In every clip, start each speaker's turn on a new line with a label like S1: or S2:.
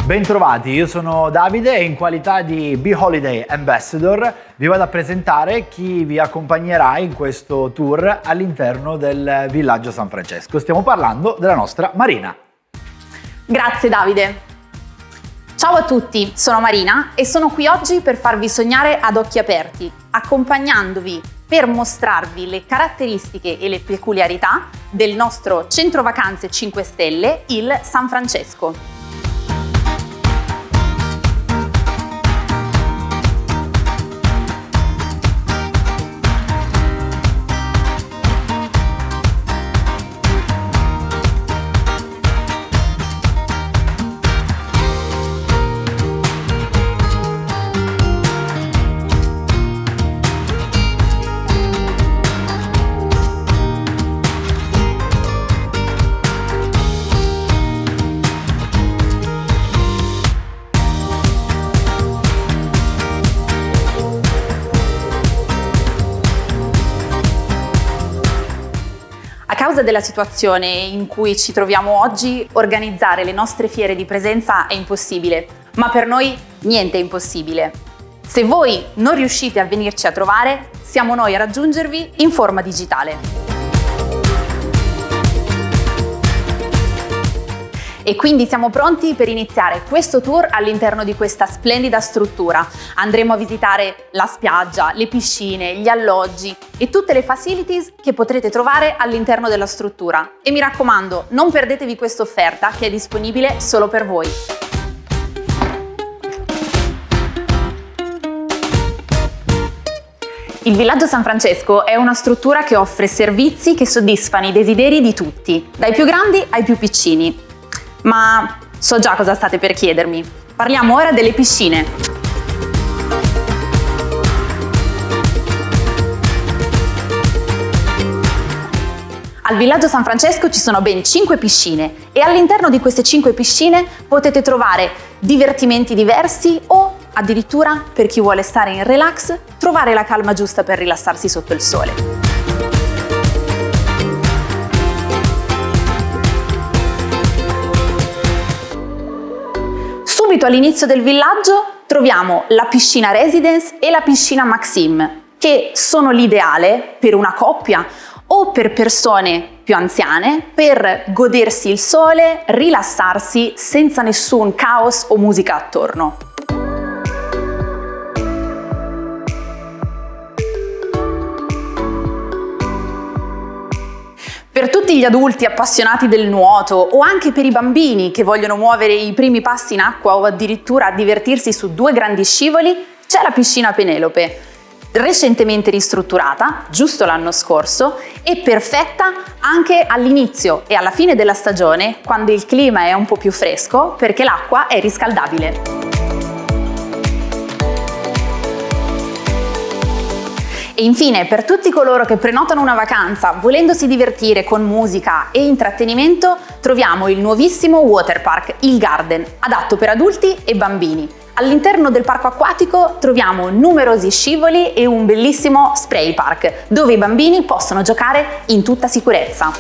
S1: Bentrovati, io sono Davide e in qualità di Be Holiday Ambassador vi vado a presentare chi vi accompagnerà in questo tour all'interno del villaggio San Francesco. Stiamo parlando della nostra Marina.
S2: Grazie Davide. Ciao a tutti, sono Marina e sono qui oggi per farvi sognare ad occhi aperti, accompagnandovi per mostrarvi le caratteristiche e le peculiarità del nostro centro vacanze 5 Stelle, il San Francesco. A causa della situazione in cui ci troviamo oggi, organizzare le nostre fiere di presenza è impossibile, ma per noi niente è impossibile. Se voi non riuscite a venirci a trovare, siamo noi a raggiungervi in forma digitale. E quindi siamo pronti per iniziare questo tour all'interno di questa splendida struttura. Andremo a visitare la spiaggia, le piscine, gli alloggi e tutte le facilities che potrete trovare all'interno della struttura. E mi raccomando, non perdetevi questa offerta che è disponibile solo per voi. Il villaggio San Francesco è una struttura che offre servizi che soddisfano i desideri di tutti, dai più grandi ai più piccini. Ma so già cosa state per chiedermi. Parliamo ora delle piscine. Al villaggio San Francesco ci sono ben 5 piscine e all'interno di queste 5 piscine potete trovare divertimenti diversi o addirittura, per chi vuole stare in relax, trovare la calma giusta per rilassarsi sotto il sole. Subito all'inizio del villaggio troviamo la piscina Residence e la piscina Maxim, che sono l'ideale per una coppia o per persone più anziane per godersi il sole, rilassarsi senza nessun caos o musica attorno. Per tutti gli adulti appassionati del nuoto o anche per i bambini che vogliono muovere i primi passi in acqua o addirittura divertirsi su 2 grandi scivoli, c'è la piscina Penelope, recentemente ristrutturata, giusto l'anno scorso, e perfetta anche all'inizio e alla fine della stagione, quando il clima è un po' più fresco, perché l'acqua è riscaldabile. E infine, per tutti coloro che prenotano una vacanza volendosi divertire con musica e intrattenimento, troviamo il nuovissimo waterpark, il Garden, adatto per adulti e bambini. All'interno del parco acquatico troviamo numerosi scivoli e un bellissimo spray park, dove i bambini possono giocare in tutta sicurezza.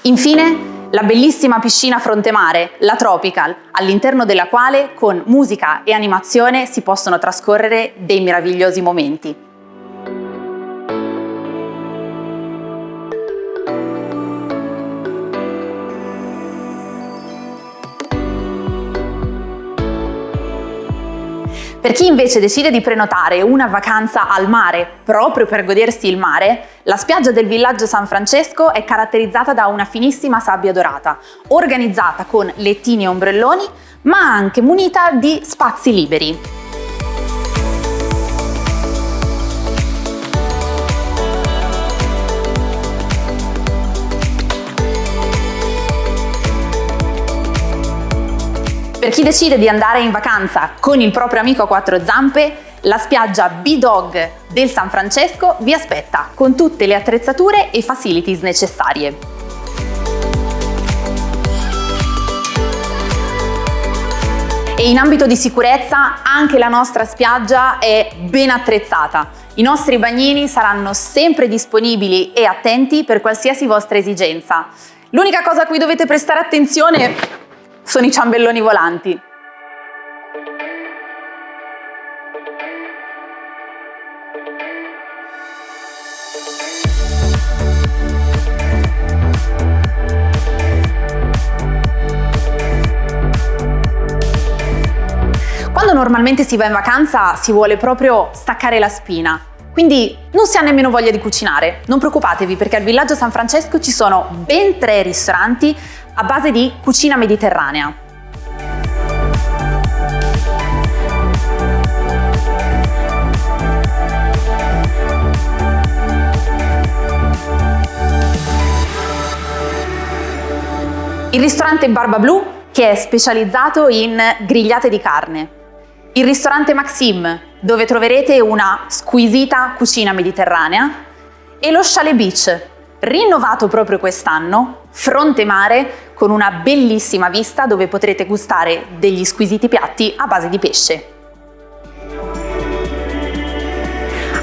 S2: Infine, la bellissima piscina fronte mare, la Tropical, all'interno della quale con musica e animazione si possono trascorrere dei meravigliosi momenti. Per chi invece decide di prenotare una vacanza al mare proprio per godersi il mare, la spiaggia del villaggio San Francesco è caratterizzata da una finissima sabbia dorata, organizzata con lettini e ombrelloni, ma anche munita di spazi liberi. Per chi decide di andare in vacanza con il proprio amico a 4 zampe, la spiaggia B-Dog del San Francesco vi aspetta con tutte le attrezzature e facilities necessarie. E in ambito di sicurezza anche la nostra spiaggia è ben attrezzata. I nostri bagnini saranno sempre disponibili e attenti per qualsiasi vostra esigenza. L'unica cosa a cui dovete prestare attenzione sono i ciambelloni volanti. Quando normalmente si va in vacanza si vuole proprio staccare la spina, quindi non si ha nemmeno voglia di cucinare. Non preoccupatevi, perché al Villaggio San Francesco ci sono ben 3 ristoranti a base di cucina mediterranea. Il ristorante Barba Blu, che è specializzato in grigliate di carne. Il ristorante Maxim, dove troverete una squisita cucina mediterranea, e lo Chalet Beach, rinnovato proprio quest'anno, fronte mare, con una bellissima vista dove potrete gustare degli squisiti piatti a base di pesce.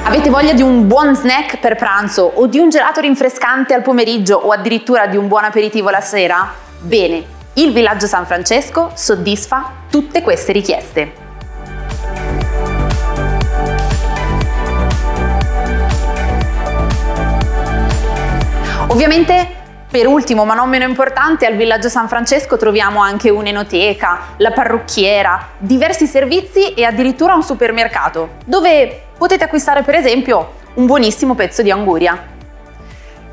S2: Avete voglia di un buon snack per pranzo o di un gelato rinfrescante al pomeriggio o addirittura di un buon aperitivo la sera? Bene, il Villaggio San Francesco soddisfa tutte queste richieste. Ovviamente, per ultimo ma non meno importante, al Villaggio San Francesco troviamo anche un'enoteca, la parrucchiera, diversi servizi e addirittura un supermercato, dove potete acquistare per esempio un buonissimo pezzo di anguria.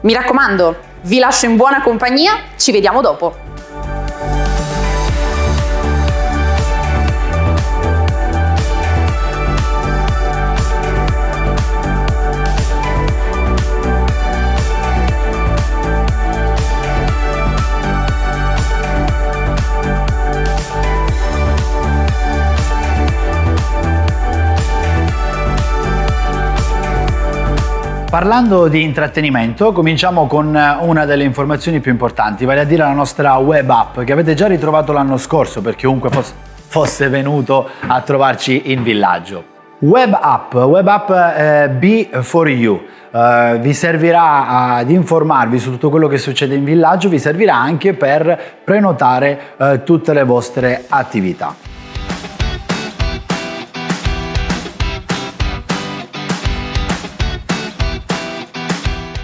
S2: Mi raccomando, vi lascio in buona compagnia, ci vediamo dopo!
S1: Parlando di intrattenimento, cominciamo con una delle informazioni più importanti, vale a dire la nostra web app, che avete già ritrovato l'anno scorso per chiunque fosse venuto a trovarci in villaggio. Web app B4U. Vi servirà ad informarvi su tutto quello che succede in villaggio, vi servirà anche per prenotare tutte le vostre attività.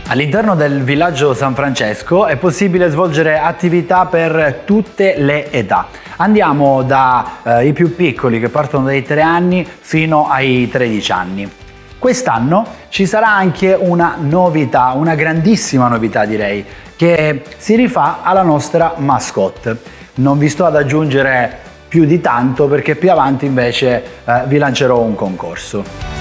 S1: All'interno del Villaggio San Francesco è possibile svolgere attività per tutte le età. Andiamo dai più piccoli, che partono dai 3 anni fino ai 13 anni. Quest'anno ci sarà anche una novità, una grandissima novità direi, che si rifà alla nostra mascotte. Non vi sto ad aggiungere più di tanto, perché più avanti invece vi lancerò un concorso.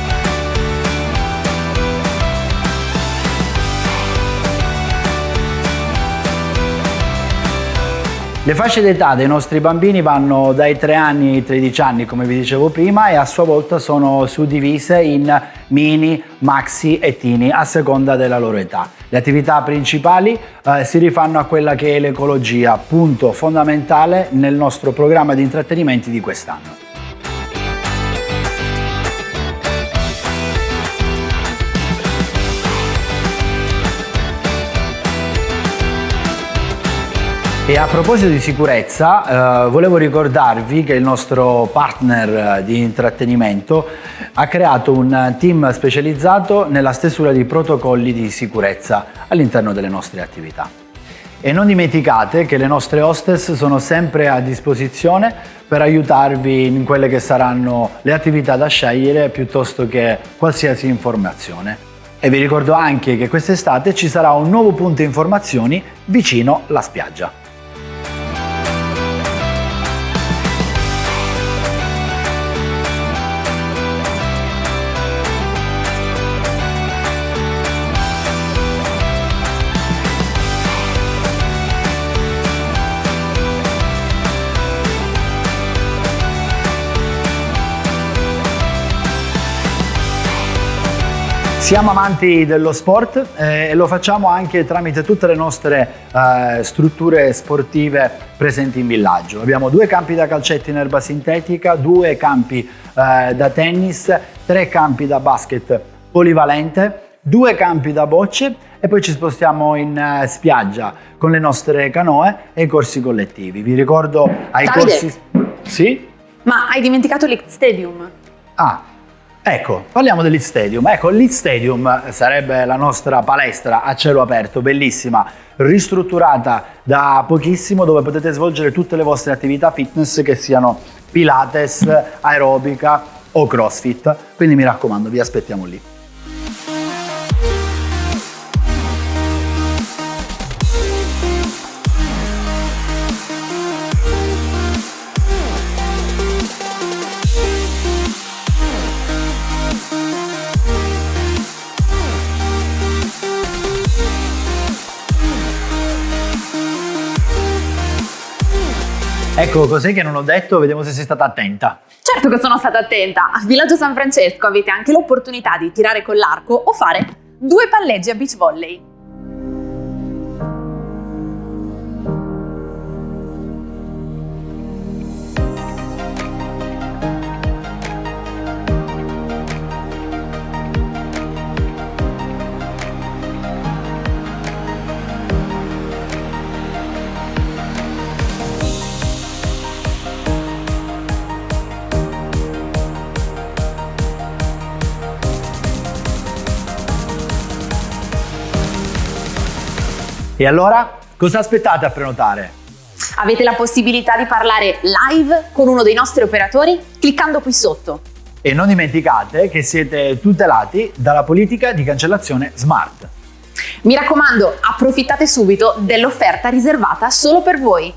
S1: Le fasce d'età dei nostri bambini vanno dai 3 anni ai 13 anni, come vi dicevo prima, e a sua volta sono suddivise in mini, maxi e teeny a seconda della loro età. Le attività principali si rifanno a quella che è l'ecologia, punto fondamentale nel nostro programma di intrattenimenti di quest'anno. E a proposito di sicurezza, volevo ricordarvi che il nostro partner di intrattenimento ha creato un team specializzato nella stesura di protocolli di sicurezza all'interno delle nostre attività. E non dimenticate che le nostre hostess sono sempre a disposizione per aiutarvi in quelle che saranno le attività da scegliere piuttosto che qualsiasi informazione. E vi ricordo anche che quest'estate ci sarà un nuovo punto informazioni vicino la spiaggia. Siamo amanti dello sport e lo facciamo anche tramite tutte le nostre strutture sportive presenti in villaggio. Abbiamo 2 campi da calcetto in erba sintetica, 2 campi da tennis, 3 campi da basket polivalente, 2 campi da bocce e poi ci spostiamo in spiaggia con le nostre canoe e i corsi collettivi. Vi ricordo ai
S2: Davide.
S1: corsi... Sì?
S2: Ma hai dimenticato l'X Stadium?
S1: Ah, ecco, parliamo dell'It Stadium. Ecco, l'It Stadium sarebbe la nostra palestra a cielo aperto, bellissima, ristrutturata da pochissimo, dove potete svolgere tutte le vostre attività fitness, che siano Pilates, aerobica o CrossFit. Quindi mi raccomando, vi aspettiamo lì. Ecco, cos'è che non ho detto? Vediamo se sei stata attenta.
S2: Certo che sono stata attenta. A Villaggio San Francesco avete anche l'opportunità di tirare con l'arco o fare 2 palleggi a beach volley.
S1: E allora, cosa aspettate a prenotare?
S2: Avete la possibilità di parlare live con uno dei nostri operatori cliccando qui sotto.
S1: E non dimenticate che siete tutelati dalla politica di cancellazione smart.
S2: Mi raccomando, approfittate subito dell'offerta riservata solo per voi.